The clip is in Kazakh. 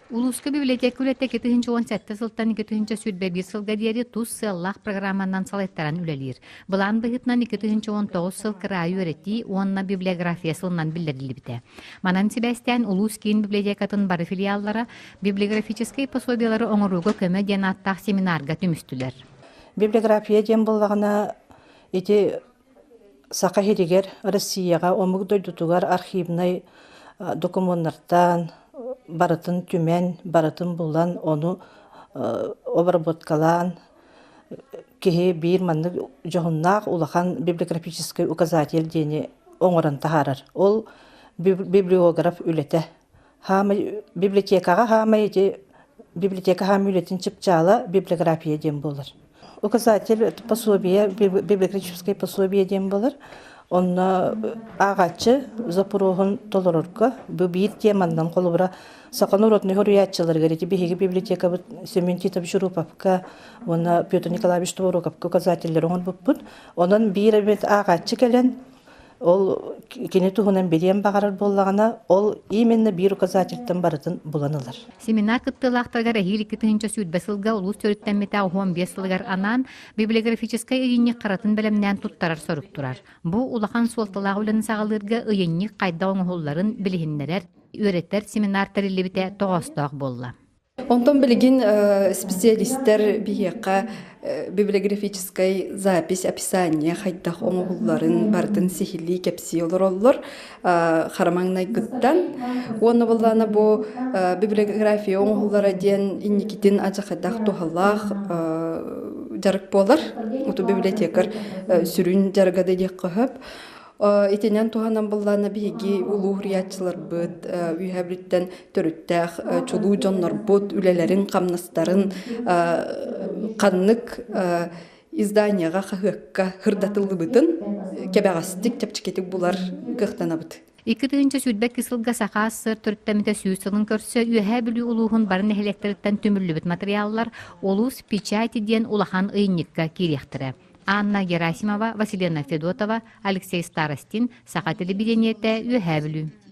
Улуска библиотека үлетте 2017 сылтан 2021 сылга диэри тус сыллах программанан салайттаран үлелир. Былан быхытнан 2019 сыл кырайы өрети уонна библиография сылынан билдерилибите. Манан сибэстен улус кийин библиотекатын бары филиаллара библиографический пособиялары оңоруга көмө ден аттах семинарга түмүстүлөр. Библиография ден боллагана эти сака херигер Россияга омуг дойдутугар архивный документтардан барытын түмен, барытын булан, onu обработкалан, кеге бир манны жоғыннақ улахан библиографический указатель дені оңырын тахарар. Ол библиограф үлеті. Библиотекаға библиотека хамы үлетін чыпчала библиография ден болыр. Указатель пособие, библиографическое пособие ден болыр. Он ағачы запорогын толырырға бір темандан қолыбыра сақан уротный хоруятчылар говорите, беги библиотека Семен Титов Шуруповка, он Петр Николаевич Твороговка указателер он бұппын. Онын бір ағачы келен, ол кене туғынан берен бағарар боллағана, ол именно бір указательтен барытын бұланылар. Семинар кыттылақтаргар әхир 2-нче сүйтбе сылга улус төріттен мета 15 сылгар анан библиографическай ыйынник қаратын бәлемнен туттарар сорып турар. Бу улахан суолтылағы үлін сағалырға ыйынник қайда оңғолларын білігіннерер, өйреттер семинар тәрелебіте тоғыстақ болла. Онтон билигин специалисттер бияка библиографической запись, описание хайдах оңғулларын бартын сихилли кепси олор харамаңнай гыттан. Оны болланы бу библиография оңғуллара ден инникитин ажақадах тухаллах жарык болар. Уту библиотекар сүрін жаргады дек қығып. Итенен туһанан боллана биги улуу риятчылар быт, үйәбриттен төрүттәх, чулуу жоннор бут, үлелерин камнастарын каннык изданияга хакка хырдатылды бытын, кебагастик чапчыкетик булар кыхтанабыт. 2-нче сүйтбек кысылга сақа сыр төрттәмите сүйсілін көрсө үйәһә бүлі улуғын барын әхелектеріттен түмірлібіт материаллар олус печати ден улахан ыйынникка кирехтірі. Анна Герасимова, Василина Федотова, Алексей Старостин, Сақа телевидениете, Уеьээ Булуугэ.